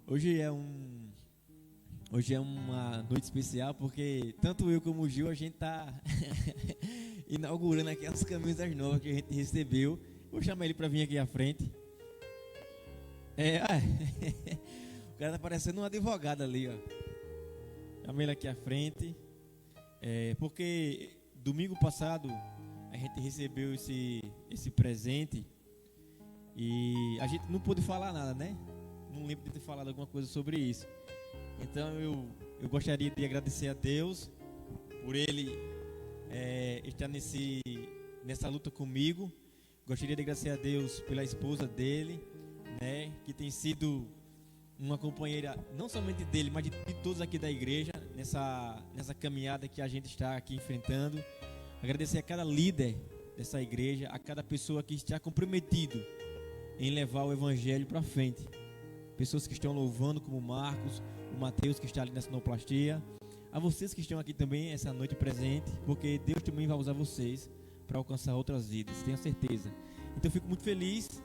Hoje é um, hoje é uma noite especial porque tanto eu como o Gil a gente tá inaugurando aqui as camisas novas que a gente recebeu. Vou chamar ele para vir aqui à frente. O cara tá parecendo um advogado ali, ó. Chamei ele aqui à frente. Porque domingo passado a gente recebeu esse presente e a gente não pôde falar nada, né? Não lembro de ter falado alguma coisa sobre isso. Então eu gostaria de agradecer a Deus por Ele estar nessa luta comigo. Gostaria de agradecer a Deus pela esposa dele, né? Que tem sido uma companheira não somente dele, mas de todos aqui da igreja nessa caminhada que a gente está aqui enfrentando. Agradecer a cada líder dessa igreja, a cada pessoa que está comprometido em levar o evangelho para frente. Pessoas que estão louvando, como o Marcos, o Mateus, que está ali na sonoplastia. A vocês que estão aqui também essa noite presente, porque Deus também vai usar vocês para alcançar outras vidas, tenho certeza. Então eu fico muito feliz,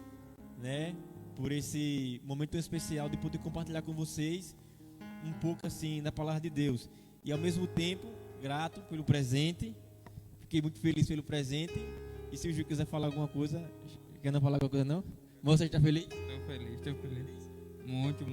né, por esse momento tão especial de poder compartilhar com vocês um pouco assim da palavra de Deus. E ao mesmo tempo, grato pelo presente. Fiquei muito feliz pelo presente. E se o Gil quiser falar alguma coisa, quer não falar alguma coisa não? Você está feliz? Estou feliz. Muito.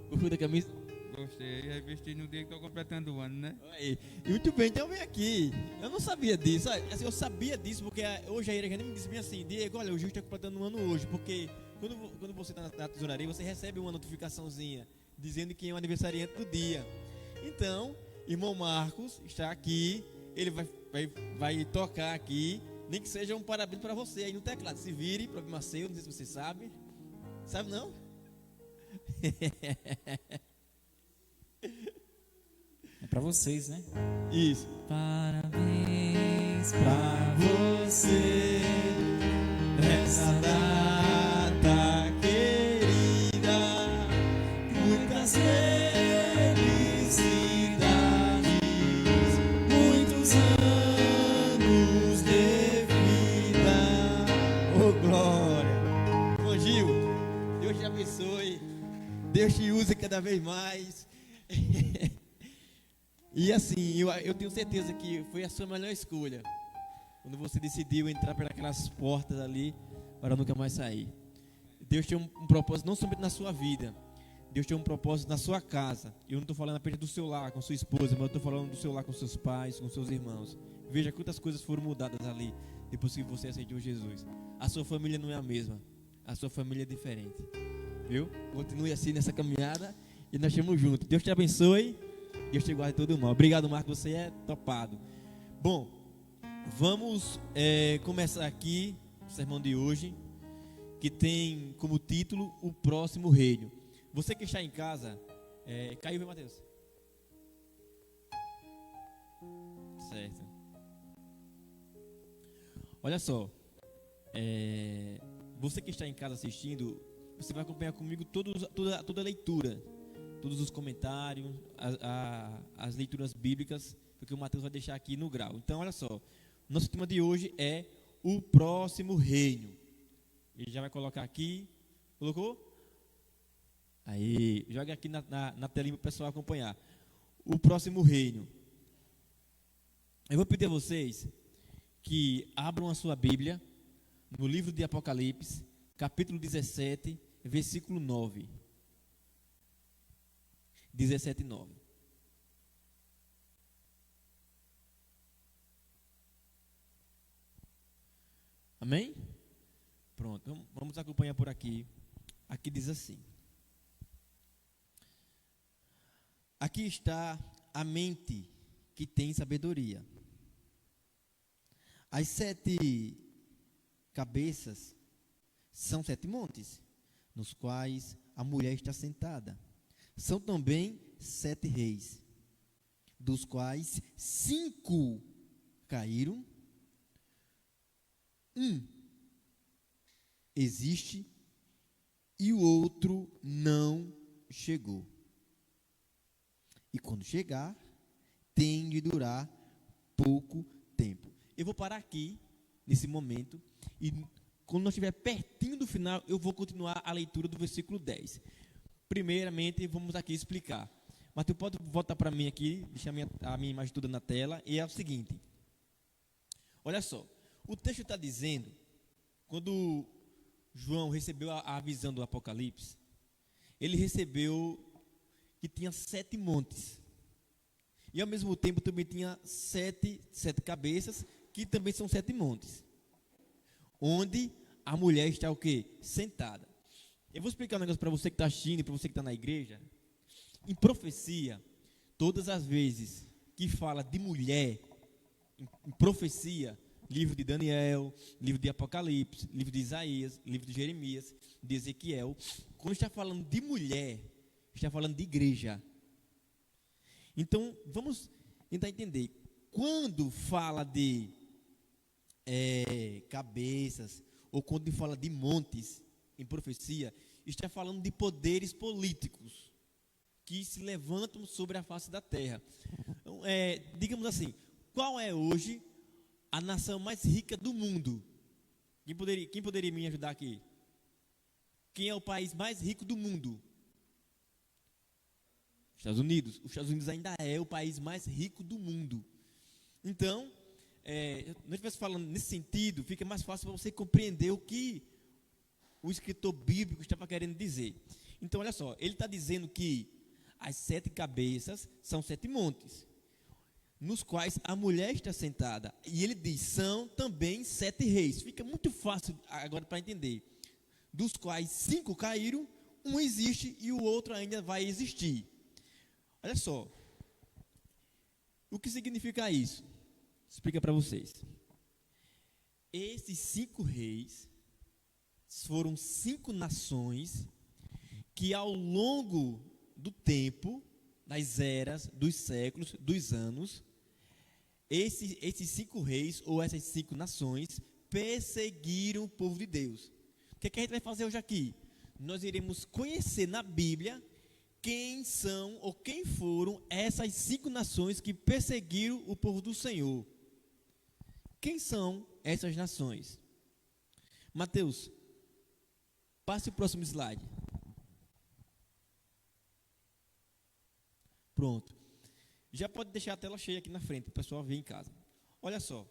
Gostou da camisa? Gostei. Aí vesti no dia que estou completando o ano, né? E muito bem, então vem aqui. Eu não sabia disso. Assim, eu sabia disso porque hoje a Irene me disse bem assim: Diego, olha, o Gil está completando um ano hoje. Porque quando você está na tesouraria, você recebe uma notificaçãozinha dizendo que é um aniversariante do dia. Então, irmão Marcos está aqui. Ele vai tocar aqui. Nem que seja um parabéns para você aí no teclado. Se vire, problema seu, não sei se você sabe. Sabe não? É pra vocês, né? Isso. Parabéns pra você nessa data querida, muitas felicidades, muitos anos de vida. Oh glória. Bom Gil, Deus te abençoe. Deus te use cada vez mais. E assim, eu tenho certeza que foi a sua melhor escolha quando você decidiu entrar pelas portas ali para nunca mais sair. Deus tem um propósito não somente na sua vida. Deus tem um propósito na sua casa. Eu não estou falando apenas do seu lar com sua esposa, mas eu estou falando do seu lar com seus pais, com seus irmãos. Veja quantas coisas foram mudadas ali depois que você aceitou Jesus. A sua família não é a mesma. A sua família é diferente. Viu? Continue assim nessa caminhada e nós estamos juntos. Deus te abençoe. Deus te guarde todo mal. Obrigado, Marcos. Você é topado. Bom, vamos começar aqui o sermão de hoje, que tem como título O Próximo Reino. Você que está em casa, caiu, viu, Mateus? Certo. Olha só, você que está em casa assistindo, você vai acompanhar comigo toda a leitura, todos os comentários, as leituras bíblicas, porque o Mateus vai deixar aqui no grau. Então, olha só, nosso tema de hoje é o próximo reino. Ele já vai colocar aqui, colocou? Aí, joga aqui na telinha para o pessoal acompanhar. O próximo reino. Eu vou pedir a vocês que abram a sua Bíblia no livro de Apocalipse, capítulo 17, versículo 9. 17:9. Amém? Pronto, vamos acompanhar por aqui. Aqui diz assim: aqui está a mente que tem sabedoria. As 7 cabeças são 7 montes, nos quais a mulher está sentada. São também 7 reis, dos quais 5 caíram. Um existe e o outro não chegou. E quando chegar, tem de durar pouco tempo. Eu vou parar aqui, nesse momento, e quando nós estiver pertinho do final, eu vou continuar a leitura do versículo 10. Primeiramente, vamos aqui explicar. Mas tu pode voltar para mim aqui, deixar a minha imagem toda na tela, e é o seguinte. Olha só, o texto está dizendo, quando João recebeu a visão do Apocalipse, ele recebeu que tinha 7 montes. E ao mesmo tempo também tinha sete cabeças, que também são 7 montes. Onde a mulher está o quê? Sentada. Eu vou explicar um negócio para você que está assistindo e para você que está na igreja. Em profecia, todas as vezes que fala de mulher, em profecia, livro de Daniel, livro de Apocalipse, livro de Isaías, livro de Jeremias, de Ezequiel, quando está falando de mulher, está falando de igreja. Então, vamos tentar entender. Quando fala de cabeças, ou quando fala de montes, em profecia, está falando de poderes políticos que se levantam sobre a face da terra. Então, digamos assim, qual é hoje a nação mais rica do mundo? Quem poderia me ajudar aqui? Quem é o país mais rico do mundo? Estados Unidos. Os Estados Unidos ainda é o país mais rico do mundo. Então, nós estivemos falando nesse sentido, fica mais fácil para você compreender o que o escritor bíblico estava querendo dizer. Então, olha só, ele está dizendo que as 7 cabeças são 7 montes, nos quais a mulher está sentada. E ele diz, são também 7 reis. Fica muito fácil agora para entender. Dos quais 5 caíram, um existe e o outro ainda vai existir. Olha só, o que significa isso? Explica para vocês. Esses 5 reis foram 5 nações que ao longo do tempo, das eras, dos séculos, dos anos, esses 5 reis ou essas 5 nações perseguiram o povo de Deus. O que a gente vai fazer hoje aqui? Nós iremos conhecer na Bíblia quem são ou quem foram essas 5 nações que perseguiram o povo do Senhor. Quem são essas nações? Mateus, passe o próximo slide. Pronto. Já pode deixar a tela cheia aqui na frente, o pessoal ver em casa. Olha só.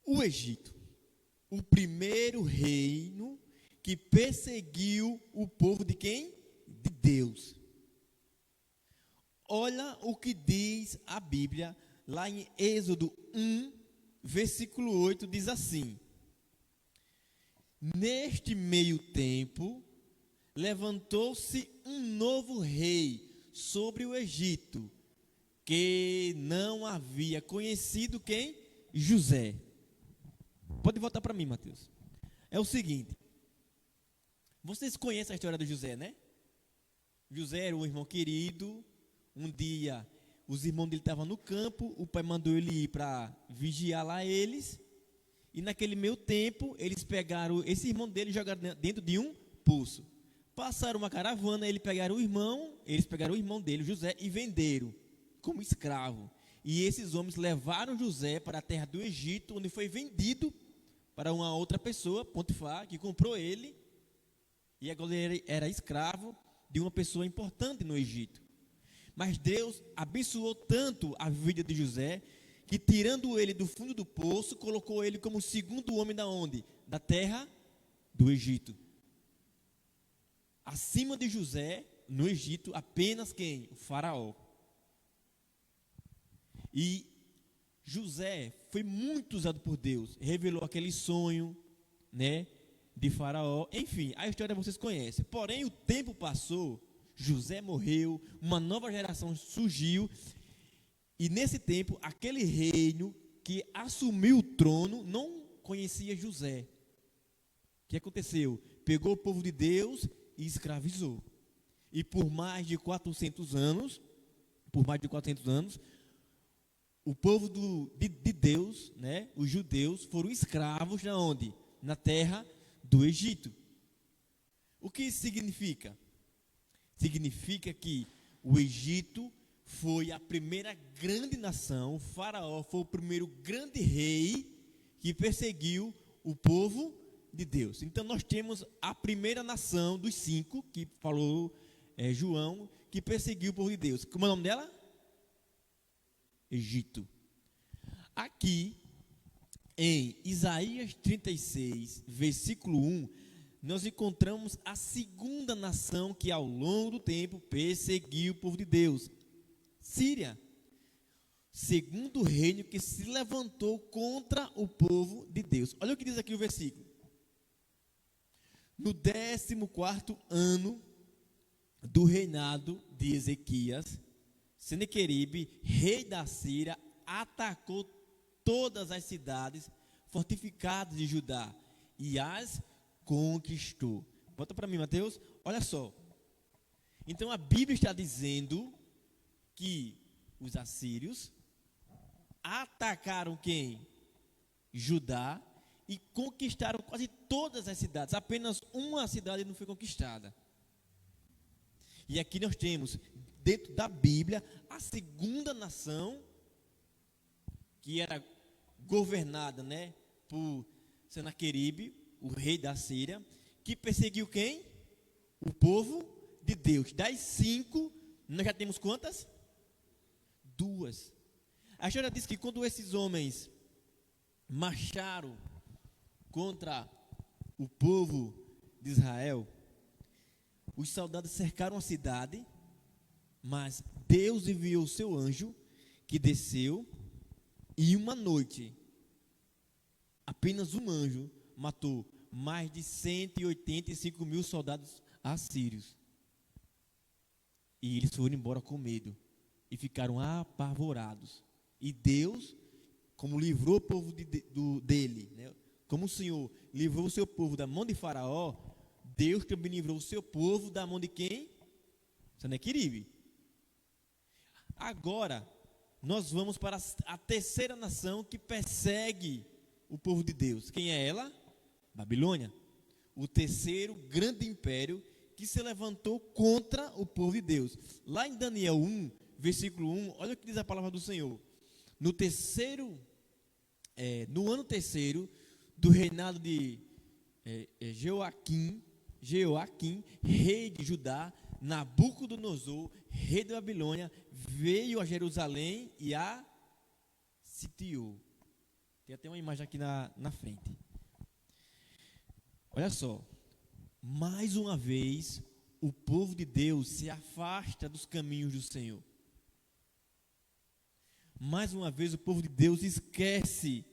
O Egito, o primeiro reino que perseguiu o povo de quem? De Deus. Olha o que diz a Bíblia, lá em Êxodo 1, versículo 8, diz assim: neste meio tempo, levantou-se um novo rei sobre o Egito, que não havia conhecido quem? José. Pode voltar para mim, Mateus. É o seguinte, vocês conhecem a história de José, né? José era um irmão querido. Um dia, os irmãos dele estavam no campo, o pai mandou ele ir para vigiar lá eles, e naquele meio tempo, eles pegaram esse irmão dele e jogaram dentro de um poço. Passaram uma caravana, eles pegaram o irmão dele, José, e venderam como escravo. E esses homens levaram José para a terra do Egito, onde foi vendido para uma outra pessoa, Potifar, que comprou ele, e agora ele era escravo de uma pessoa importante no Egito. Mas Deus abençoou tanto a vida de José, que tirando ele do fundo do poço, colocou ele como o segundo homem da onde? Da terra do Egito. Acima de José, no Egito, apenas quem? O faraó. E José foi muito usado por Deus, revelou aquele sonho, né, de faraó. Enfim, a história vocês conhecem. Porém, o tempo passou, José morreu, uma nova geração surgiu, e nesse tempo, aquele reino que assumiu o trono não conhecia José. O que aconteceu? Pegou o povo de Deus e escravizou. E por mais de 400 anos, o povo de Deus, né, os judeus, foram escravos na onde? Na terra do Egito. O que isso significa? Significa que o Egito foi a primeira grande nação, o faraó foi o primeiro grande rei que perseguiu o povo de Deus. Então nós temos a primeira nação dos 5, que falou João, que perseguiu o povo de Deus. Como é o nome dela? Egito. Aqui, em Isaías 36, versículo 1, nós encontramos a segunda nação que ao longo do tempo perseguiu o povo de Deus. Síria. Segundo reino que se levantou contra o povo de Deus. Olha o que diz aqui o versículo. No 14º ano do reinado de Ezequias, Senequeribe, rei da Síria, atacou todas as cidades fortificadas de Judá e as conquistou. Volta para mim, Mateus. Olha só. Então a Bíblia está dizendo que os assírios atacaram quem? Judá, e conquistaram quase todas as cidades. Apenas uma cidade não foi conquistada. E aqui nós temos, dentro da Bíblia, a segunda nação, que era governada, por Senaqueribe, o rei da Síria, que perseguiu quem? O povo de Deus. Das 5, nós já temos quantas? 2. A história diz que quando esses homens marcharam contra o povo de Israel, os soldados cercaram a cidade, mas Deus enviou o seu anjo, que desceu, e uma noite, apenas um anjo matou mais de 185 mil soldados assírios. E eles foram embora com medo e ficaram apavorados. E Deus, como livrou o povo dele, como o Senhor livrou o seu povo da mão de Faraó, Deus também livrou o seu povo da mão de quem? Senequeribe. Agora, nós vamos para a terceira nação que persegue o povo de Deus. Quem é ela? Babilônia. O terceiro grande império que se levantou contra o povo de Deus. Lá em Daniel 1, versículo 1, olha o que diz a palavra do Senhor. No ano terceiro do reinado de Jeoaquim, rei de Judá, Nabucodonosor, rei da Babilônia, veio a Jerusalém e a sitiou. Tem até uma imagem aqui na frente. Olha só, mais uma vez o povo de Deus se afasta dos caminhos do Senhor. Mais uma vez o povo de Deus esquece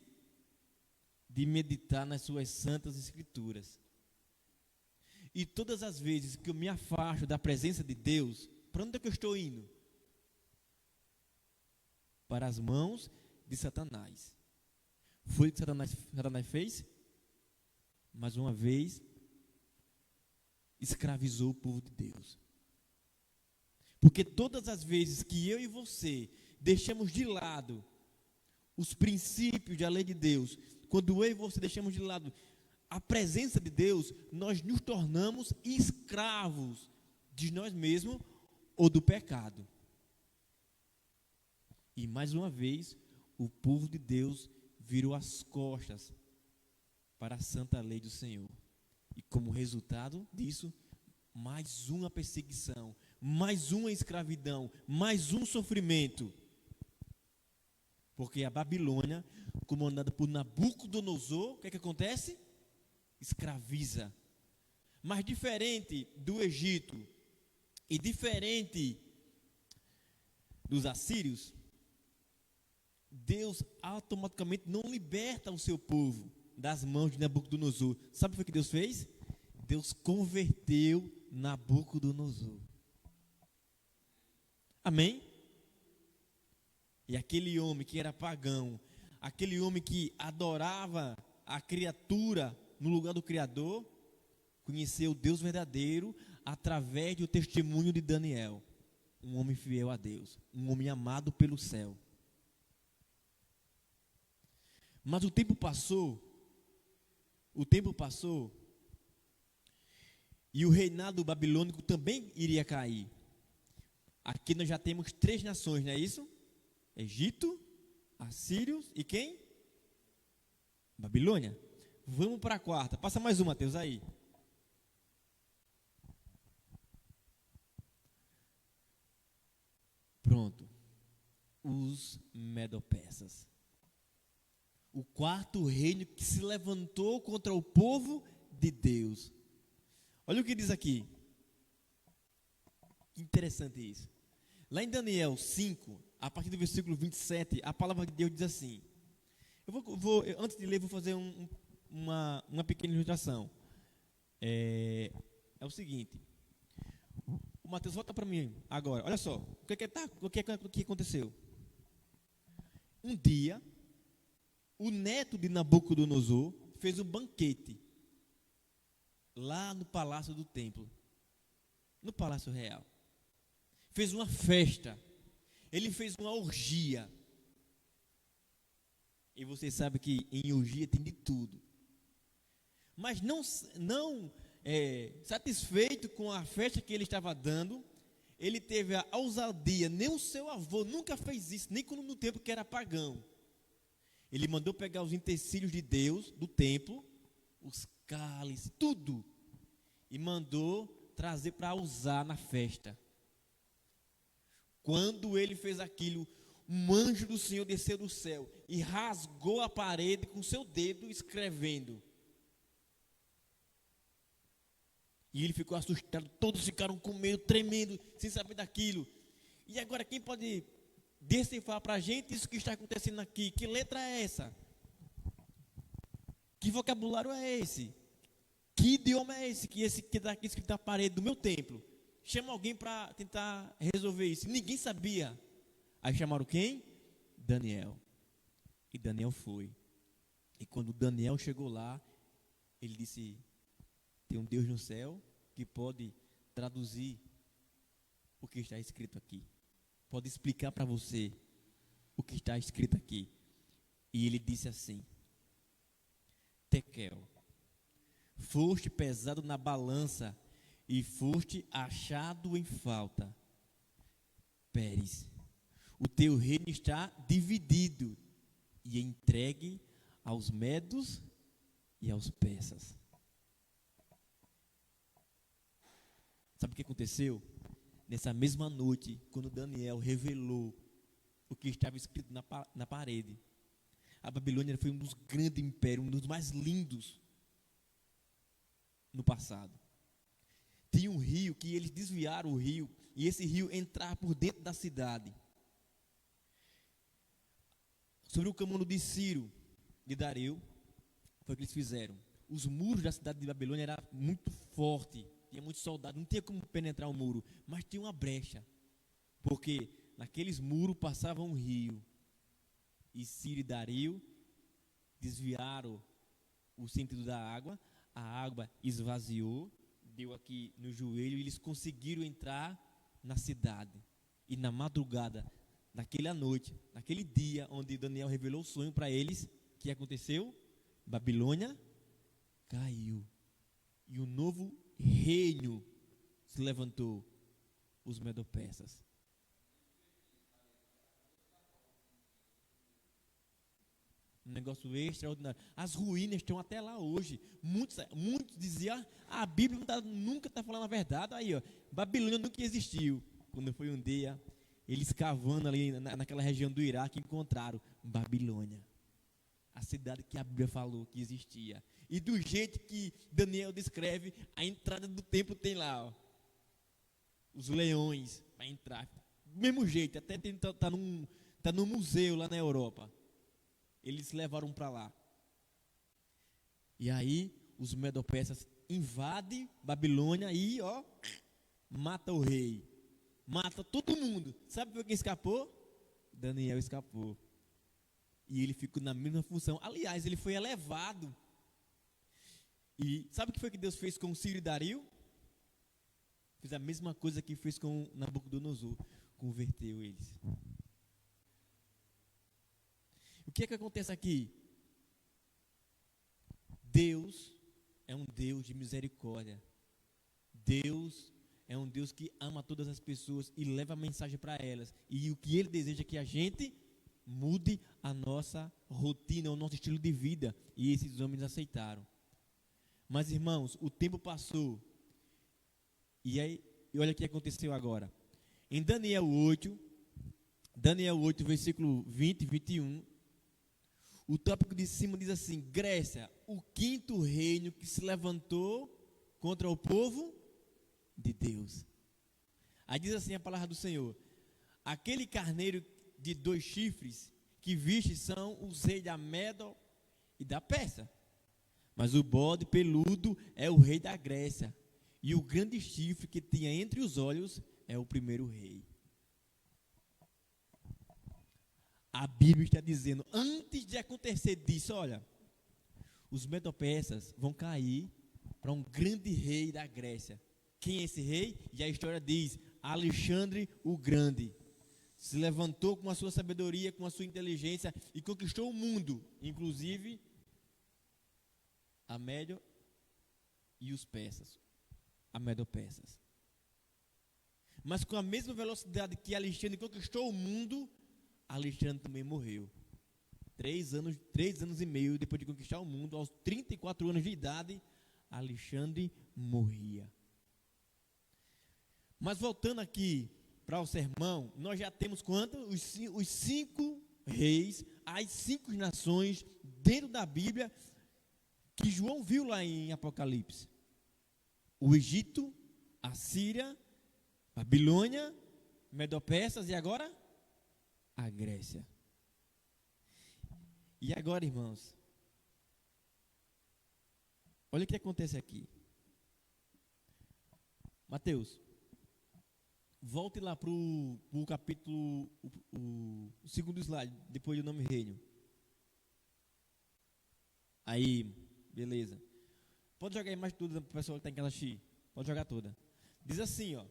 de meditar nas suas santas escrituras. E todas as vezes que eu me afasto da presença de Deus, para onde é que eu estou indo? Para as mãos de Satanás. Foi o que Satanás fez? Mais uma vez, escravizou o povo de Deus. Porque todas as vezes que eu e você deixamos de lado os princípios da lei de Deus, quando eu e você deixamos de lado a presença de Deus, nós nos tornamos escravos de nós mesmos ou do pecado. E mais uma vez, o povo de Deus virou as costas para a santa lei do Senhor. E como resultado disso, mais uma perseguição, mais uma escravidão, mais um sofrimento. Porque a Babilônia, comandada por Nabucodonosor, o que é que acontece? Escraviza. Mas diferente do Egito e diferente dos assírios, Deus automaticamente não liberta o seu povo das mãos de Nabucodonosor. Sabe o que Deus fez? Deus converteu Nabucodonosor. Amém? E aquele homem que era pagão, aquele homem que adorava a criatura no lugar do Criador, conheceu o Deus verdadeiro através do testemunho de Daniel. Um homem fiel a Deus, um homem amado pelo céu. Mas o tempo passou, e o reinado babilônico também iria cair. Aqui nós já temos 3 nações, não é isso? Egito, assírios e quem? Babilônia. Vamos para a quarta. Passa mais uma, Mateus, aí. Pronto. Os Medo-Persas. O quarto reino que se levantou contra o povo de Deus. Olha o que diz aqui. Que interessante isso. Lá em Daniel 5, a partir do versículo 27, a palavra de Deus diz assim. Antes de ler, vou fazer uma pequena ilustração. É o seguinte. O Mateus, volta para mim agora. Olha só. O que aconteceu? Um dia, o neto de Nabucodonosor fez um banquete lá no palácio do templo, no palácio real. Fez uma festa. Ele fez uma orgia. E você sabe que em orgia tem de tudo. Mas não satisfeito com a festa que ele estava dando, ele teve a ousadia, nem o seu avô nunca fez isso, nem quando no tempo que era pagão. Ele mandou pegar os utensílios de Deus, do templo, os cálices, tudo, e mandou trazer para usar na festa. Quando ele fez aquilo, um anjo do Senhor desceu do céu e rasgou a parede com seu dedo, escrevendo. E ele ficou assustado, todos ficaram com medo, tremendo, sem saber daquilo. E agora quem pode decifrar para a gente isso que está acontecendo aqui? Que letra é essa? Que vocabulário é esse? Que idioma é esse? Que está aqui escrito na parede do meu templo? Chama alguém para tentar resolver isso. Ninguém sabia. Aí chamaram quem? Daniel. E Daniel foi. E quando Daniel chegou lá, ele disse: tem um Deus no céu que pode traduzir o que está escrito aqui. Pode explicar para você o que está escrito aqui. E ele disse assim: Tekel, foste pesado na balança e foste achado em falta. Pérez, o teu reino está dividido e entregue aos medos e aos persas. Sabe o que aconteceu? Nessa mesma noite, quando Daniel revelou o que estava escrito na parede, a Babilônia foi um dos grandes impérios, um dos mais lindos no passado. Tinha um rio que eles desviaram o rio, e esse rio entrava por dentro da cidade. Sobre o comando de Ciro, de Dario, foi o que eles fizeram. Os muros da cidade de Babilônia eram muito fortes, tinha muitos soldados, não tinha como penetrar o muro, mas tinha uma brecha, porque naqueles muros passava um rio, e Ciro e Dario desviaram o sentido da água, a água esvaziou, deu aqui no joelho, e eles conseguiram entrar na cidade. E na madrugada, naquela noite, naquele dia onde Daniel revelou o sonho para eles, o que aconteceu? Babilônia caiu, e um novo reino se levantou, os Medo-Persas. Um negócio extraordinário. As ruínas estão até lá hoje. Muitos diziam: a Bíblia nunca está falando a verdade. Aí, ó, Babilônia nunca existiu. Quando foi um dia, eles cavando ali naquela região do Iraque, encontraram Babilônia, a cidade que a Bíblia falou que existia. E do jeito que Daniel descreve, a entrada do templo tem lá, ó, os leões para entrar. Do mesmo jeito, até tá num museu lá na Europa. Eles levaram para lá. E aí, os Medo-Persas invadem Babilônia e, ó, mata o rei. Mata todo mundo. Sabe por quem escapou? Daniel escapou. E ele ficou na mesma função. Aliás, ele foi elevado. E sabe o que foi que Deus fez com Ciro e Dario? Fez a mesma coisa que fez com Nabucodonosor. Converteu eles. O que é que acontece aqui? Deus é um Deus de misericórdia. Deus é um Deus que ama todas as pessoas e leva a mensagem para elas. E o que Ele deseja é que a gente mude a nossa rotina, o nosso estilo de vida. E esses homens aceitaram. Mas, irmãos, o tempo passou. E olha o que aconteceu agora. Em Daniel 8, versículo 20 e 21, o tópico de cima diz assim: Grécia, o quinto reino que se levantou contra o povo de Deus. Aí diz assim a palavra do Senhor: aquele carneiro de 2 chifres que viste são os reis da Medo e da Pérsia. Mas o bode peludo é o rei da Grécia. E o grande chifre que tinha entre os olhos é o primeiro rei. A Bíblia está dizendo, antes de acontecer disso, olha, os medo-persas vão cair para um grande rei da Grécia. Quem é esse rei? E a história diz, Alexandre o Grande. Se levantou com a sua sabedoria, com a sua inteligência e conquistou o mundo, inclusive a Médio e os persas, a Medo-persas. Mas com a mesma velocidade que Alexandre conquistou o mundo, Alexandre também morreu. 3 anos e meio depois de conquistar o mundo, aos 34 anos de idade, Alexandre morria. Mas voltando aqui para o sermão, nós já temos quanto? Os 5 reis, as 5 nações dentro da Bíblia que João viu lá em Apocalipse. O Egito, a Síria, Babilônia, Medo-persas e agora a Grécia. E agora, irmãos, olha o que acontece aqui. Mateus, volte lá para o capítulo, o segundo slide, depois do nome reino. Aí, beleza. Pode jogar a imagem toda para o pessoal que está em casa assistir. Pode jogar toda. Diz assim, ó.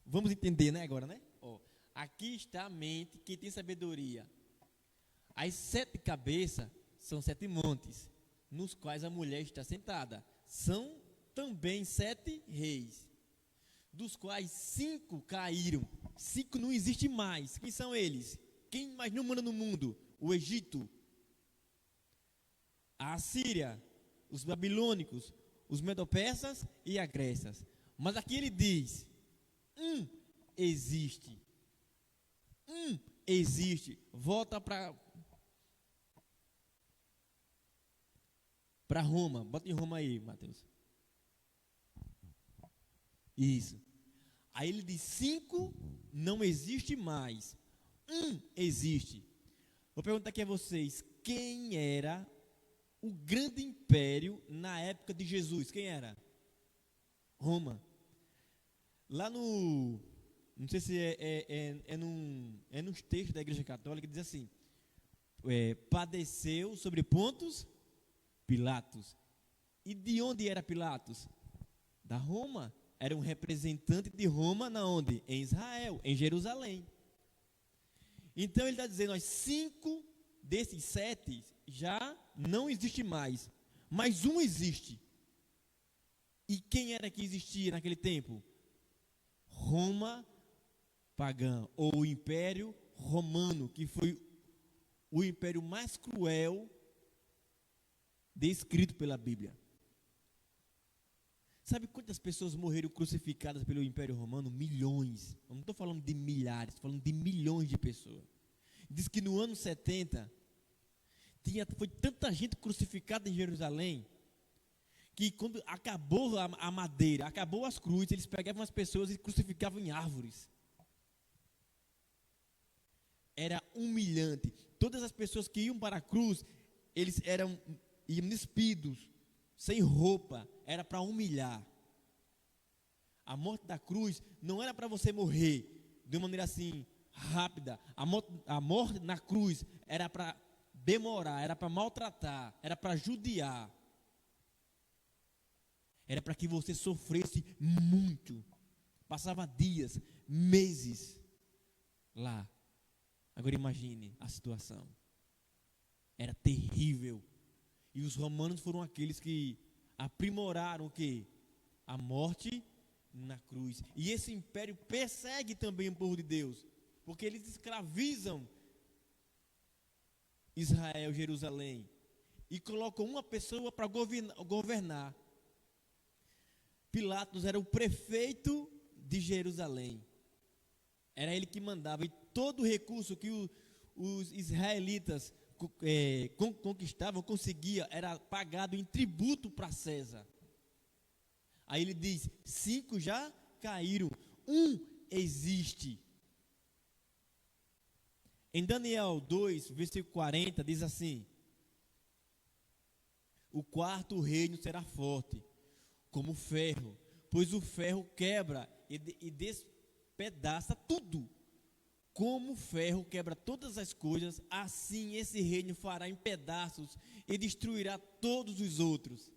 Vamos entender, né, agora, né? Ó, aqui está a mente, quem tem sabedoria. As 7 cabeças são 7 montes, nos quais a mulher está sentada. São também 7 reis, dos quais 5 caíram. 5 não existe mais. Quem são eles? Quem mais não manda no mundo? O Egito, a Assíria, os babilônicos, os medo-persas e a Grécia. Mas aqui ele diz, existe. Existe. Volta para Roma. Bota em Roma aí, Mateus. Isso. Aí ele diz, 5 não existe mais. Existe. Vou perguntar aqui a vocês, quem era o grande império na época de Jesus? Quem era? Roma. Lá no, não sei se é nos textos da Igreja Católica, diz assim, padeceu sobre Pontos Pilatos. E de onde era Pilatos? Da Roma. Era um representante de Roma, na onde? Em Israel, em Jerusalém. Então ele está dizendo, 5 desses 7 já não existe mais, mas um existe. E quem era que existia naquele tempo? Roma pagã, ou o Império Romano, que foi o império mais cruel descrito pela Bíblia. Sabe quantas pessoas morreram crucificadas pelo Império Romano? Milhões. Eu não estou falando de milhares, estou falando de milhões de pessoas. Diz que no ano 70, foi tanta gente crucificada em Jerusalém, que quando acabou a madeira, acabou as cruzes, eles pegavam as pessoas e crucificavam em árvores. Era humilhante. Todas as pessoas que iam para a cruz, eles iam despidos, sem roupa, era para humilhar. A morte da cruz não era para você morrer de uma maneira assim, rápida. A morte na cruz era para demorar, era para maltratar, era para judiar. Era para que você sofresse muito. Passava dias, meses lá. Agora imagine a situação. Era terrível. E os romanos foram aqueles que aprimoraram o quê? A morte na cruz. E esse império persegue também o povo de Deus, porque eles escravizam Israel, Jerusalém, e colocou uma pessoa para governar. Pilatos era o prefeito de Jerusalém. Era ele que mandava, e todo o recurso que os israelitas conquistavam, conseguia, era pagado em tributo para César. Aí ele diz: 5 já caíram, um existe. Em Daniel 2, versículo 40, diz assim: o quarto reino será forte, como ferro, pois o ferro quebra e despedaça tudo. Como o ferro quebra todas as coisas, assim esse reino fará em pedaços e destruirá todos os outros.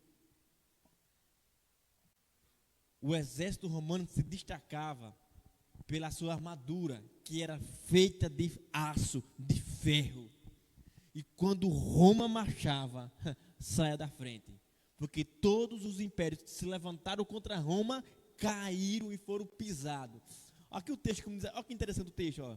O exército romano se destacava pela sua armadura, que era feita de aço, de ferro. E quando Roma marchava, saia da frente, porque todos os impérios que se levantaram contra Roma caíram e foram pisados. Aqui o texto, olha que interessante o texto, ó.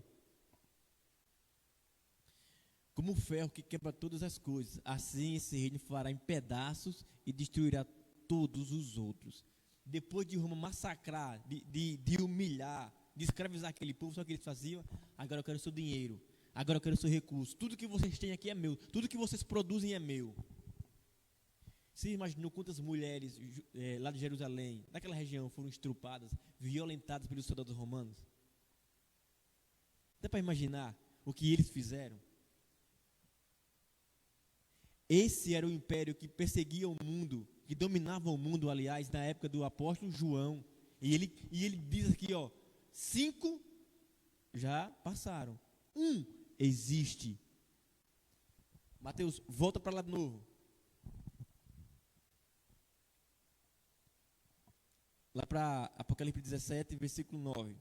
Como o ferro que quebra todas as coisas, assim esse reino fará em pedaços e destruirá todos os outros. Depois de Roma massacrar, de humilhar, de escravizar aquele povo, só o que eles faziam: agora eu quero o seu dinheiro, agora eu quero o seu recurso, tudo que vocês têm aqui é meu, tudo que vocês produzem é meu. Você imaginou quantas mulheres lá de Jerusalém, naquela região, foram estrupadas, violentadas pelos soldados romanos? Dá para imaginar o que eles fizeram? Esse era o império que perseguia o mundo, que dominava o mundo, aliás, na época do apóstolo João. E ele diz aqui, ó: 5 já passaram, um existe. Mateus, volta para lá de novo. Lá para Apocalipse 17, versículo 9.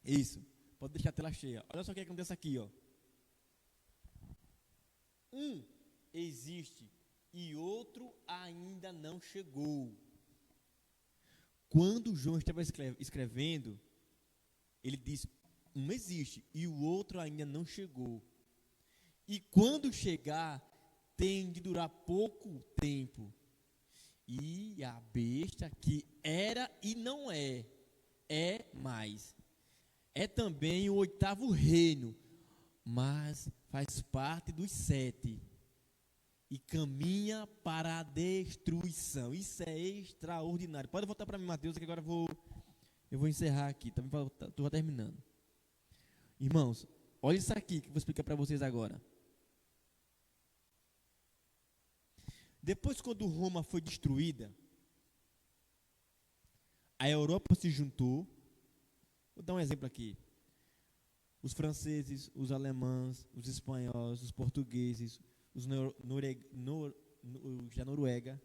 Isso, pode deixar a tela cheia. Olha só o que acontece aqui, ó. Um existe e outro ainda não chegou. Quando João estava escrevendo, ele diz: um existe e o outro ainda não chegou. E quando chegar, tem de durar pouco tempo. E a besta que era e não é mais. É também o 8º reino, mas faz parte dos 7. E caminha para a destruição. Isso é extraordinário. Pode voltar para mim, Mateus, que agora eu vou encerrar aqui. Estou terminando. Irmãos, olha isso aqui que eu vou explicar para vocês agora. Depois, quando Roma foi destruída, a Europa se juntou. Vou dar um exemplo aqui. Os franceses, os alemães, os espanhóis, os portugueses, os da Noruega,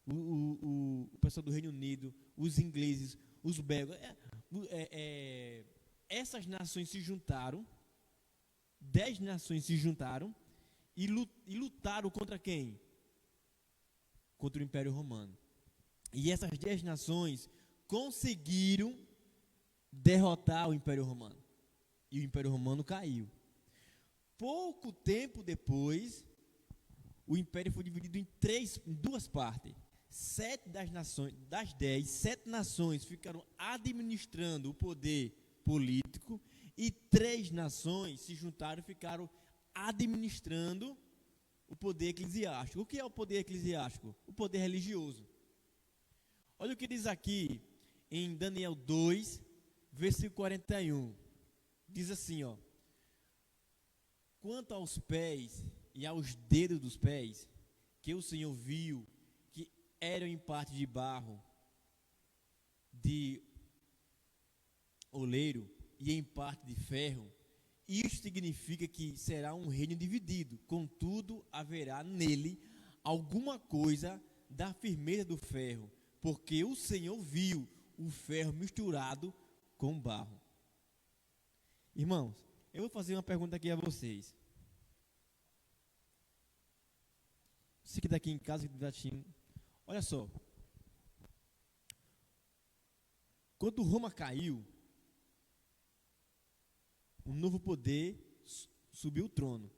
o pessoal do Reino Unido, os ingleses, os belgas, essas nações se juntaram, 10 nações se juntaram e lutaram contra quem? Contra o Império Romano. E essas 10 nações conseguiram derrotar o Império Romano. E o Império Romano caiu. Pouco tempo depois, o Império foi dividido em 2 partes. 7 das 10, 7 nações ficaram administrando o poder político e 3 nações se juntaram e ficaram administrando o poder eclesiástico. O que é o poder eclesiástico? O poder religioso. Olha o que diz aqui em Daniel 2, versículo 41. Diz assim, ó: quanto aos pés e aos dedos dos pés, que o Senhor viu que eram em parte de barro, de oleiro e em parte de ferro, isso significa que será um reino dividido, contudo haverá nele alguma coisa da firmeza do ferro, porque o Senhor viu o ferro misturado com barro. Irmãos, eu vou fazer uma pergunta aqui a vocês. Você que está aqui em casa, olha só. Quando Roma caiu, um novo poder subiu o trono.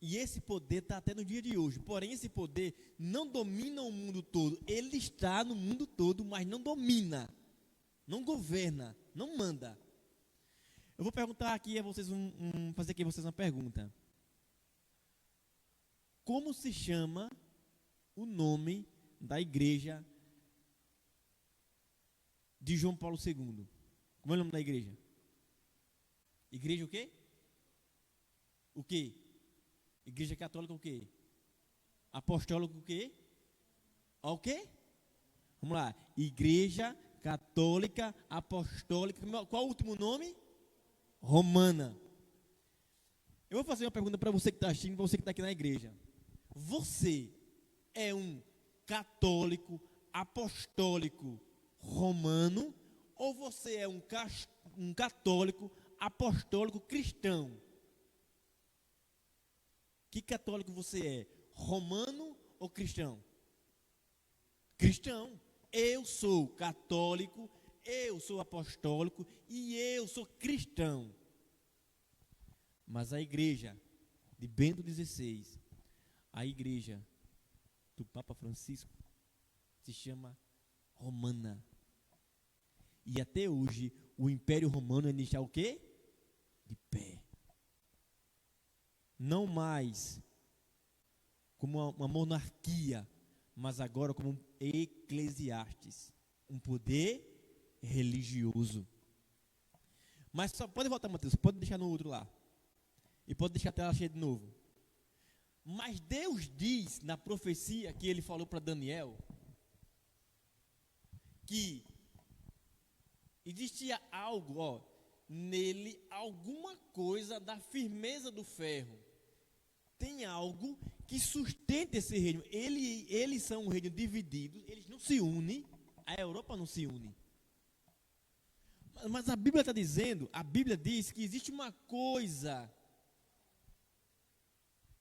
E esse poder está até no dia de hoje. Porém, esse poder não domina o mundo todo. Ele está no mundo todo, mas não domina, não governa, não manda. Eu vou perguntar aqui a vocês fazer aqui a vocês uma pergunta. Como se chama o nome da igreja de João Paulo II? Como é o nome da igreja? Igreja o quê? O quê? Igreja católica o quê? Apostólica o quê? O quê? Vamos lá. Igreja católica apostólica. Qual o último nome? Romana. Eu vou fazer uma pergunta para você que está assistindo, para você que está aqui na igreja. Você é um católico apostólico romano ou você é um católico apostólico cristão? Que católico você é? Romano ou cristão? Cristão. Eu sou católico, eu sou apostólico e eu sou cristão. Mas a igreja de Bento XVI, a igreja do Papa Francisco, se chama romana. E até hoje o Império Romano ainda está o quê? De pé. Não mais como uma monarquia, mas agora como um eclesiastes, um poder religioso. Mas só pode voltar, Mateus, pode deixar no outro lá. E pode deixar a tela cheia de novo. Mas Deus diz na profecia que ele falou para Daniel que existia algo, nele, alguma coisa da firmeza do ferro. Tem algo que sustenta esse reino. Eles são um reino dividido, eles não se unem, a Europa não se une. Mas a Bíblia está dizendo, a Bíblia diz que existe uma coisa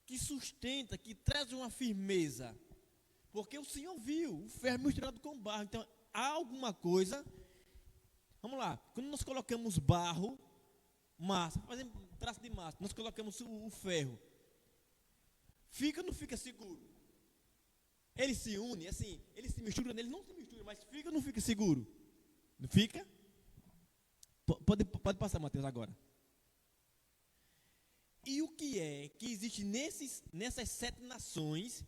que sustenta, que traz uma firmeza. Porque o Senhor viu o ferro misturado com barro. Então, há alguma coisa. Vamos lá, quando nós colocamos barro, massa, fazemos traço de massa, nós colocamos o ferro. Fica ou não fica seguro? Ele se une, assim, ele se mistura, ele não se mistura, mas fica ou não fica seguro? Não fica? Pode passar, Mateus, agora. E o que é que existe nessas 7 nações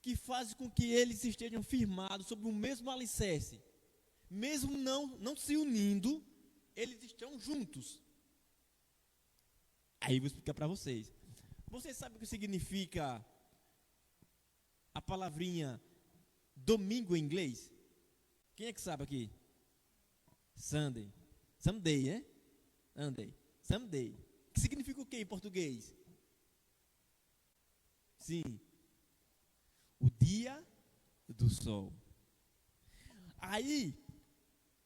que faz com que eles estejam firmados sobre o mesmo alicerce? Mesmo não se unindo, eles estão juntos. Aí eu vou explicar para vocês. Vocês sabem o que significa a palavrinha domingo em inglês? Quem é que sabe aqui? Sunday. Someday, né? Sunday. Someday. Que significa o que em português? Sim. O dia do sol. Aí,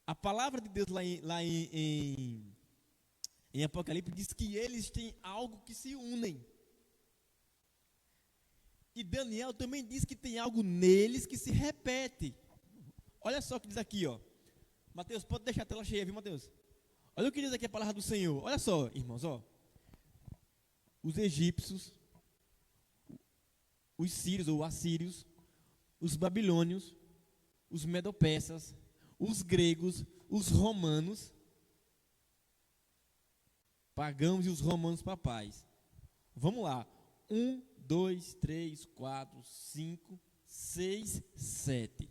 a palavra de Deus lá em Apocalipse diz que eles têm algo que se unem. E Daniel também diz que tem algo neles que se repete. Olha só o que diz aqui, ó. Mateus, pode deixar a tela cheia, viu, Mateus? Olha o que diz aqui a palavra do Senhor. Olha só, irmãos, ó. Os egípcios, os sírios ou assírios, os babilônios, os medo-persas, os gregos, os romanos, pagãos e os romanos papais. Vamos lá. 1, 2, 3, 4, 5, 6, 7.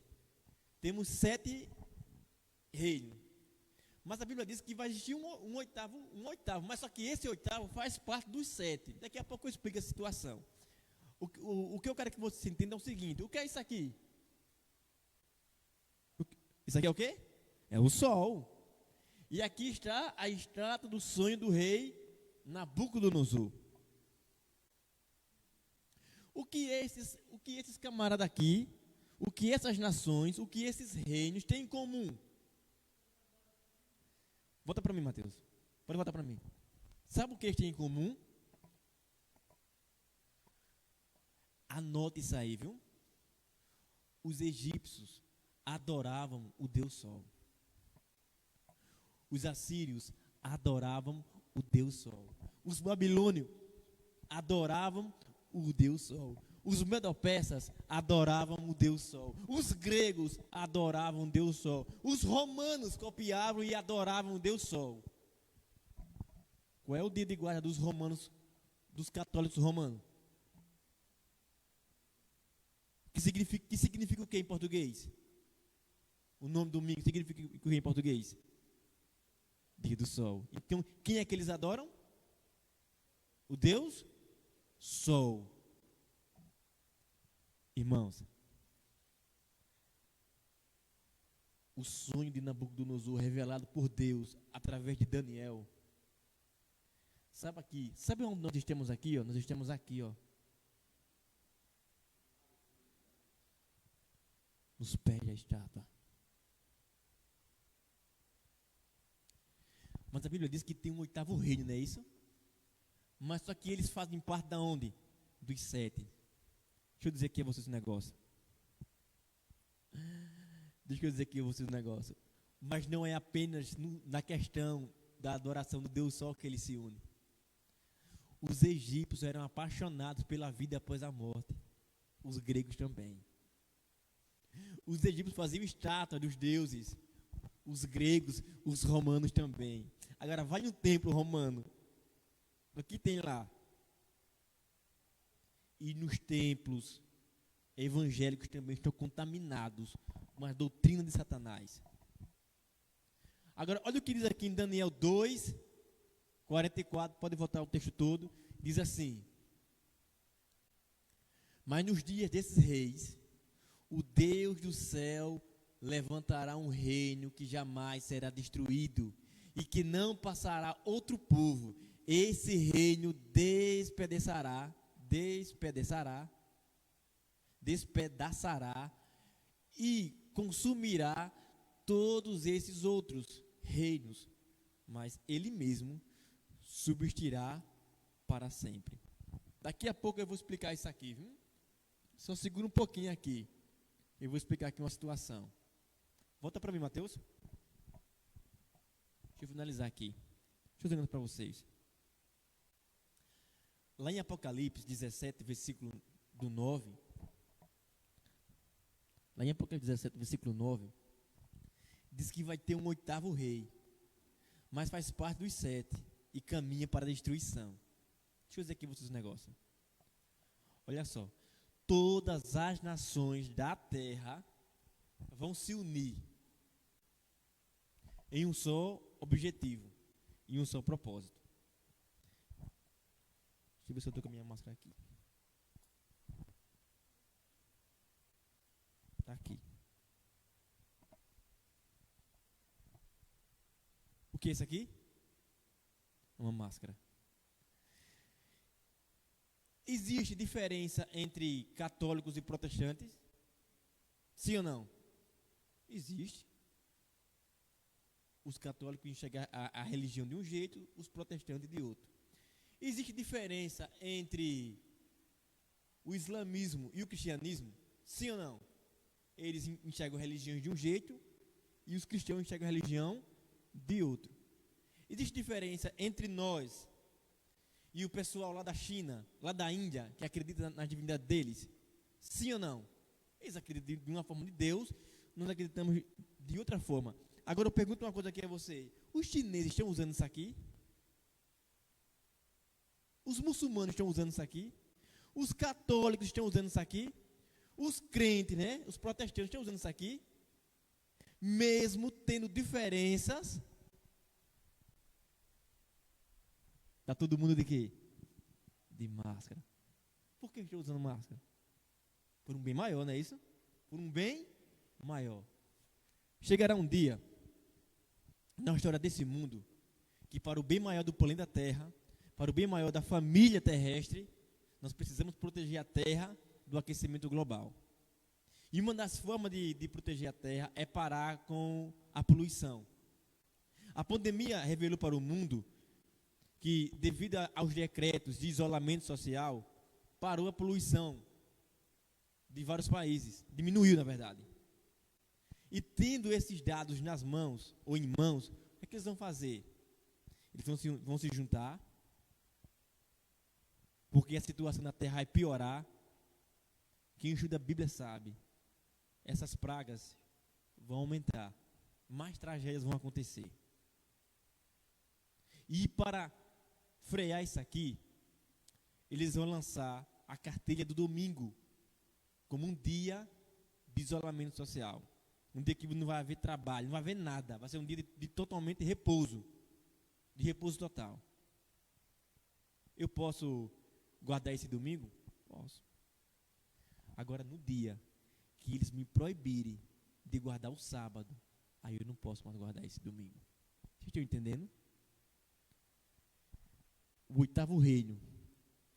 Temos 7 reinos. Mas a Bíblia diz que vai existir um oitavo, mas só que esse oitavo faz parte dos 7. Daqui a pouco eu explico a situação. O que eu quero que você entenda é o seguinte: o que é isso aqui? Isso aqui é o quê? É o sol. E aqui está a estátua do sonho do rei Nabucodonosor. O que esses camaradas aqui, o que essas nações, o que esses reinos têm em comum? Volta para mim, Mateus. Pode voltar para mim. Sabe o que eles têm em comum? Anote isso aí, viu? Os egípcios adoravam o Deus Sol. Os assírios adoravam o Deus Sol. Os babilônios adoravam o Deus Sol. Os medo-persas adoravam o Deus Sol. Os gregos adoravam o Deus Sol. Os romanos copiavam e adoravam o Deus Sol. Qual é o dia de guarda dos romanos, dos católicos romanos? Que significa o que em português? O nome domingo significa o que em português? Dia do Sol. Então, quem é que eles adoram? O Deus Sol. Irmãos, o sonho de Nabucodonosor revelado por Deus através de Daniel. Sabe onde nós estamos aqui? Nós estamos aqui, nos pés da estátua. Mas a Bíblia diz que tem um 8º reino, não é isso? Mas só que eles fazem parte da onde? Dos 7. Deixa eu dizer aqui a vocês um negócio. Mas não é apenas na questão da adoração do Deus Sol que ele se une. Os egípcios eram apaixonados pela vida após a morte. Os gregos também. Os egípcios faziam estátua dos deuses. Os gregos, os romanos também. Agora vai no templo romano. O que tem lá? E nos templos evangélicos também estão contaminados com a doutrina de Satanás. Agora, olha o que diz aqui em Daniel 2, 44, pode voltar o texto todo, diz assim: mas nos dias desses reis, o Deus do céu levantará um reino que jamais será destruído e que não passará outro povo. Esse reino despedaçará e consumirá todos esses outros reinos, mas ele mesmo subsistirá para sempre. Daqui a pouco eu vou explicar isso aqui, viu? Só segura um pouquinho aqui. Eu vou explicar aqui uma situação. Volta para mim, Mateus. Deixa eu finalizar aqui. Deixa eu dizer para vocês. Lá em Apocalipse 17, versículo do 9. Lá em Apocalipse 17, versículo 9. Diz que vai ter um 8º rei. Mas faz parte dos 7 e caminha para a destruição. Deixa eu dizer aqui para vocês um negócio. Olha só. Todas as nações da terra vão se unir em um só objetivo, em um só propósito. Deixa eu ver se eu estou com a minha máscara aqui. Está aqui. O que é isso aqui? Uma máscara. Existe diferença entre católicos e protestantes? Sim ou não? Existe. Os católicos enxergam a religião de um jeito, os protestantes de outro. Existe diferença entre o islamismo e o cristianismo? Sim ou não? Eles enxergam a religião de um jeito e os cristãos enxergam a religião de outro. Existe diferença entre nós e o pessoal lá da China, lá da Índia, que acredita na divindade deles? Sim ou não? Eles acreditam de uma forma de Deus, nós acreditamos de outra forma. Agora eu pergunto uma coisa aqui a você. Os chineses estão usando isso aqui? Os muçulmanos estão usando isso aqui? Os católicos estão usando isso aqui? Os crentes, né? Os protestantes estão usando isso aqui? Mesmo tendo diferenças. Está todo mundo de quê? De máscara. Por que estão usando máscara? Por um bem maior, não é isso? Por um bem maior. Chegará um dia, na história desse mundo, que para o bem maior do planeta Terra, para o bem maior da família terrestre, nós precisamos proteger a Terra do aquecimento global. E uma das formas de proteger a Terra é parar com a poluição. A pandemia revelou para o mundo que, devido aos decretos de isolamento social, parou a poluição de vários países, diminuiu na verdade. E tendo esses dados nas mãos, ou em mãos, o que eles vão fazer? Eles vão se juntar porque a situação na terra vai piorar. Quem estuda a Bíblia sabe, essas pragas vão aumentar, mais tragédias vão acontecer. E para frear isso aqui, eles vão lançar a cartilha do domingo como um dia de isolamento social. Um dia que não vai haver trabalho, não vai haver nada. Vai ser um dia de totalmente repouso. De repouso total. Eu posso guardar esse domingo? Posso. Agora, no dia que eles me proibirem de guardar o sábado, aí eu não posso mais guardar esse domingo. Vocês estão entendendo? O 8º reino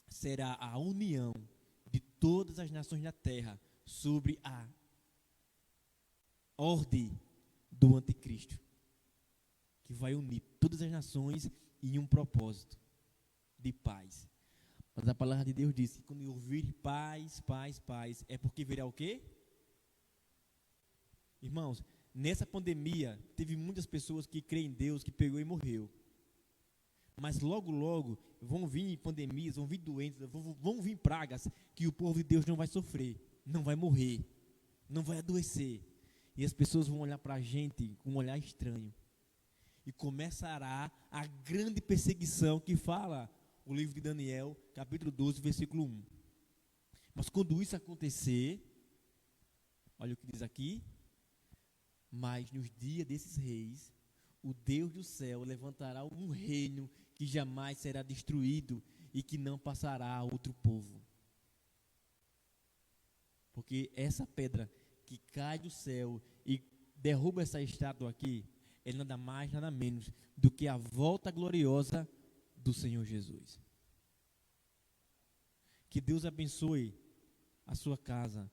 será a união de todas as nações da terra sobre a ordem do anticristo, que vai unir todas as nações em um propósito de paz. Mas a palavra de Deus diz que quando ouvir paz, paz, paz, é porque virá o quê? Irmãos, nessa pandemia, teve muitas pessoas que creem em Deus, que pegou e morreu. Mas logo, logo, vão vir pandemias, vão vir doenças, vão vir pragas, que o povo de Deus não vai sofrer, não vai morrer, não vai adoecer. E as pessoas vão olhar para a gente com um olhar estranho. E começará a grande perseguição que fala o livro de Daniel, capítulo 12, versículo 1. Mas quando isso acontecer, olha o que diz aqui: mas nos dias desses reis, o Deus do céu levantará um reino que jamais será destruído e que não passará a outro povo. Porque essa pedra que cai do céu e derruba essa estátua aqui, é nada mais, nada menos do que a volta gloriosa do Senhor Jesus. Que Deus abençoe a sua casa,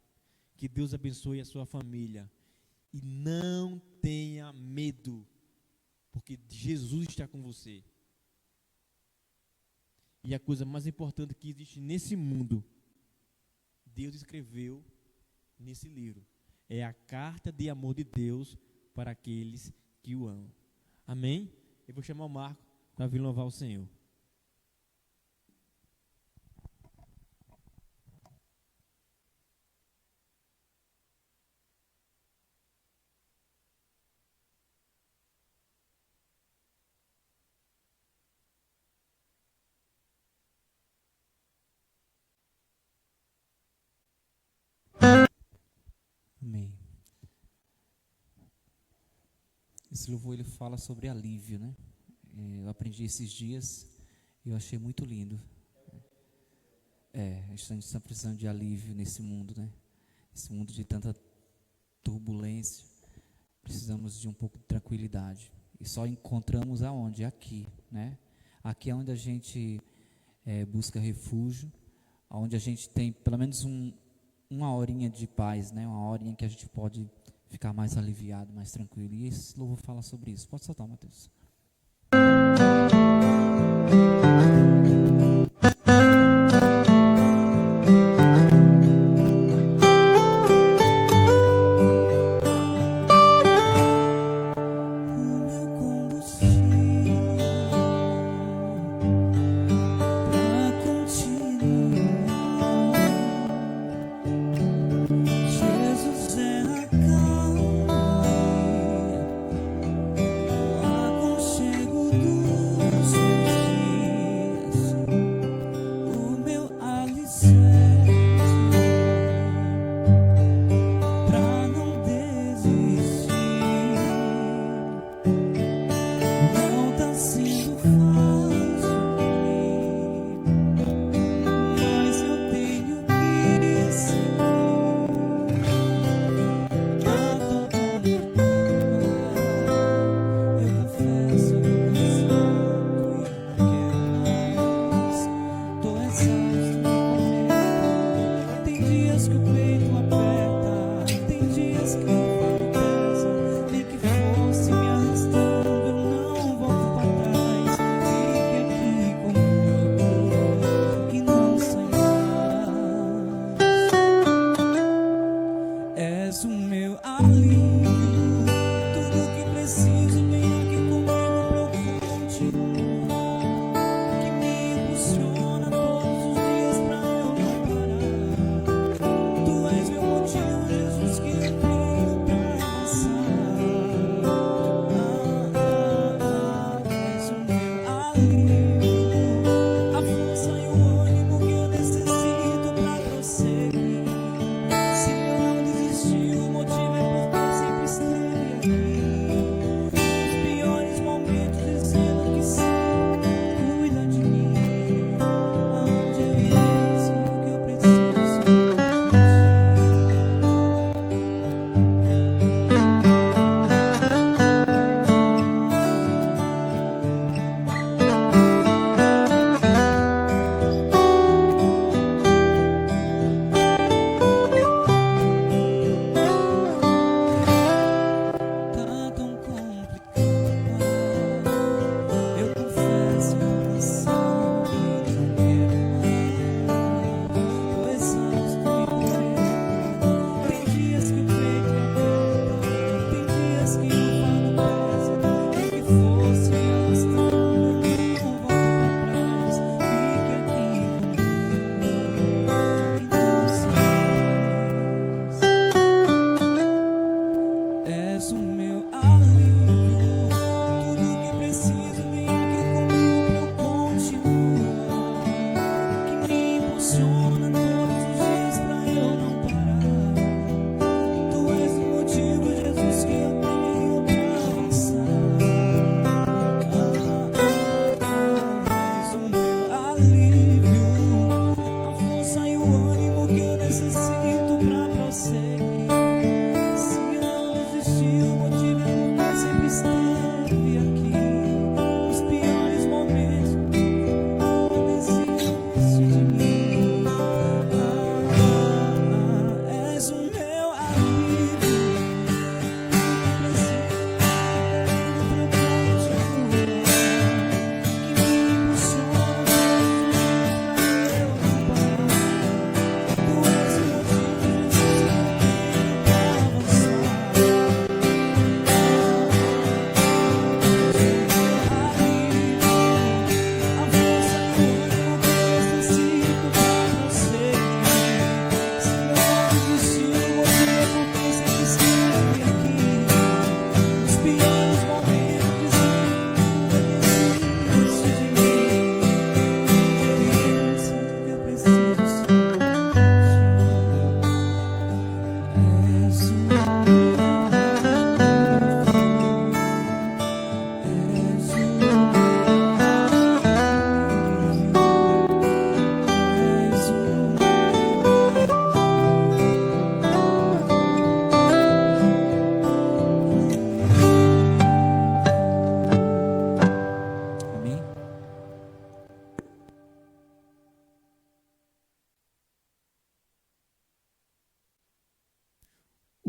que Deus abençoe a sua família, e não tenha medo, porque Jesus está com você. E a coisa mais importante que existe nesse mundo, Deus escreveu nesse livro. É a carta de amor de Deus para aqueles que o amam. Amém? Eu vou chamar o Marco para vir louvar o Senhor. Amém. Esse louvor ele fala sobre alívio, né? Eu aprendi esses dias e eu achei muito lindo. A gente está precisando de alívio nesse mundo, né? Esse mundo de tanta turbulência. Precisamos de um pouco de tranquilidade. E só encontramos aonde? Aqui, né? Aqui é onde a gente busca refúgio, onde a gente tem pelo menos uma horinha de paz, né? Uma horinha que a gente pode ficar mais aliviado, mais tranquilo. E esse louvor fala sobre isso. Pode soltar, Mateus. Chego dos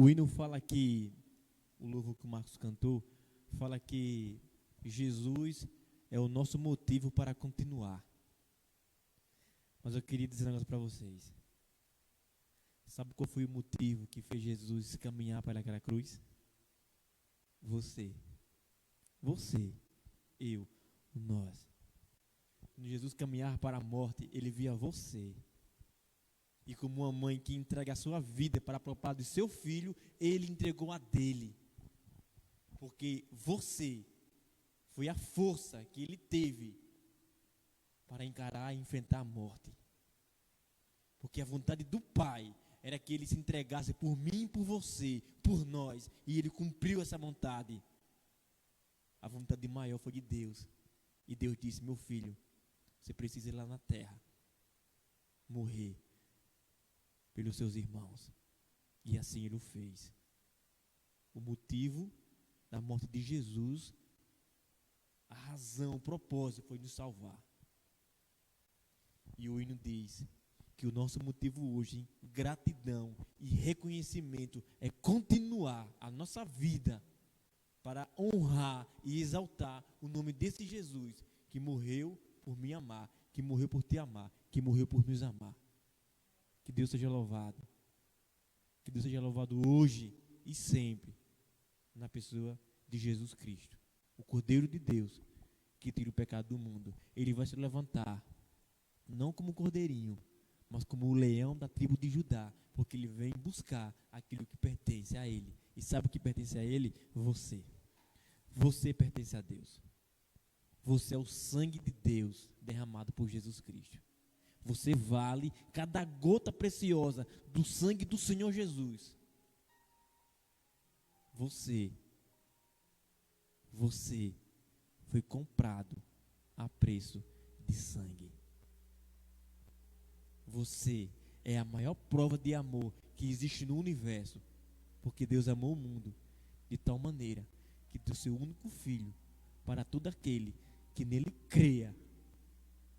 O hino fala que, o louvor que o Marcos cantou, fala que Jesus é o nosso motivo para continuar. Mas eu queria dizer um negócio para vocês. Sabe qual foi o motivo que fez Jesus caminhar para aquela cruz? Você, eu, nós. Quando Jesus caminhar para a morte, ele via você. E como uma mãe que entrega a sua vida para a propósito de seu filho, ele entregou a dele. Porque você foi a força que ele teve para encarar e enfrentar a morte. Porque a vontade do Pai era que ele se entregasse por mim, por você, por nós. E ele cumpriu essa vontade. A vontade maior foi de Deus. E Deus disse: meu filho, você precisa ir lá na terra, morrer pelos seus irmãos. E assim ele o fez. O motivo da morte de Jesus, a razão, o propósito foi nos salvar. E o hino diz que o nosso motivo hoje, gratidão e reconhecimento, é continuar a nossa vida para honrar e exaltar o nome desse Jesus que morreu por me amar, que morreu por te amar, que morreu por nos amar. Que Deus seja louvado. Que Deus seja louvado hoje e sempre na pessoa de Jesus Cristo, o Cordeiro de Deus que tira o pecado do mundo. Ele vai se levantar não como cordeirinho, mas como o leão da tribo de Judá, porque ele vem buscar aquilo que pertence a ele. E sabe o que pertence a ele? Você pertence a Deus. Você é o sangue de Deus derramado por Jesus Cristo. Você vale cada gota preciosa do sangue do Senhor Jesus. Você foi comprado a preço de sangue. Você é a maior prova de amor que existe no universo, porque Deus amou o mundo de tal maneira que deu seu único filho para todo aquele que nele creia,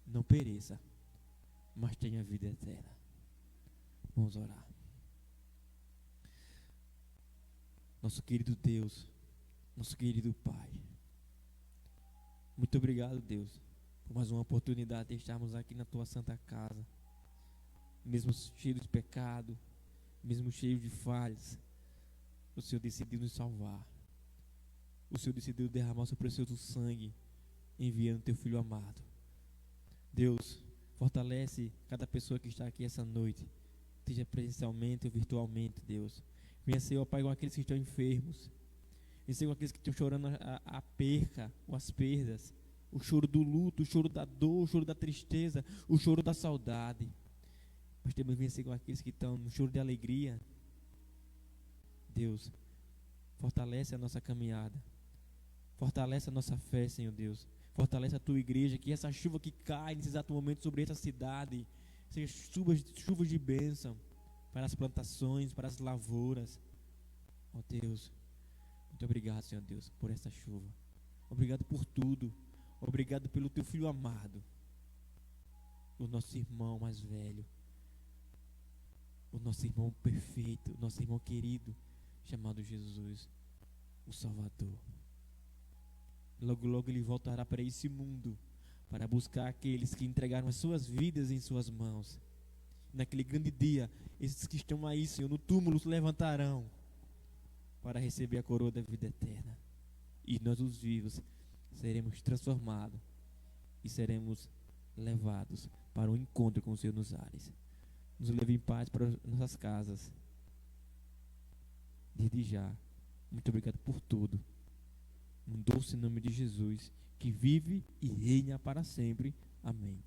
não pereça, mas tenha vida eterna. Vamos orar. Nosso querido Deus, nosso querido Pai, muito obrigado, Deus, por mais uma oportunidade de estarmos aqui na Tua Santa Casa, mesmo cheio de pecado, mesmo cheio de falhas. O Senhor decidiu nos salvar. O Senhor decidiu derramar o seu precioso sangue, enviando Teu Filho amado. Deus, fortalece cada pessoa que está aqui essa noite, seja presencialmente ou virtualmente, Deus. Venha, Senhor, Pai, com aqueles que estão enfermos. Venha, Senhor, com aqueles que estão chorando a perca, ou as perdas, o choro do luto, o choro da dor, o choro da tristeza, o choro da saudade. Mas temos vencer com aqueles que estão no choro de alegria. Deus, fortalece a nossa caminhada. Fortalece a nossa fé, Senhor Deus. Fortalece a Tua igreja, que essa chuva que cai nesse exato momento sobre essa cidade seja chuvas de bênção para as plantações, para as lavouras. Ó Deus, muito obrigado, Senhor Deus, por essa chuva. Obrigado por tudo. Obrigado pelo Teu Filho amado, o nosso irmão mais velho, o nosso irmão perfeito, o nosso irmão querido, chamado Jesus, o Salvador. Logo, logo ele voltará para esse mundo, para buscar aqueles que entregaram as suas vidas em suas mãos. Naquele grande dia, esses que estão aí, Senhor, no túmulo se levantarão para receber a coroa da vida eterna. E nós, os vivos, seremos transformados e seremos levados para o encontro com o Senhor nos ares. Nos leve em paz para nossas casas. Desde já, muito obrigado por tudo. No doce nome de Jesus, que vive e reina para sempre. Amém.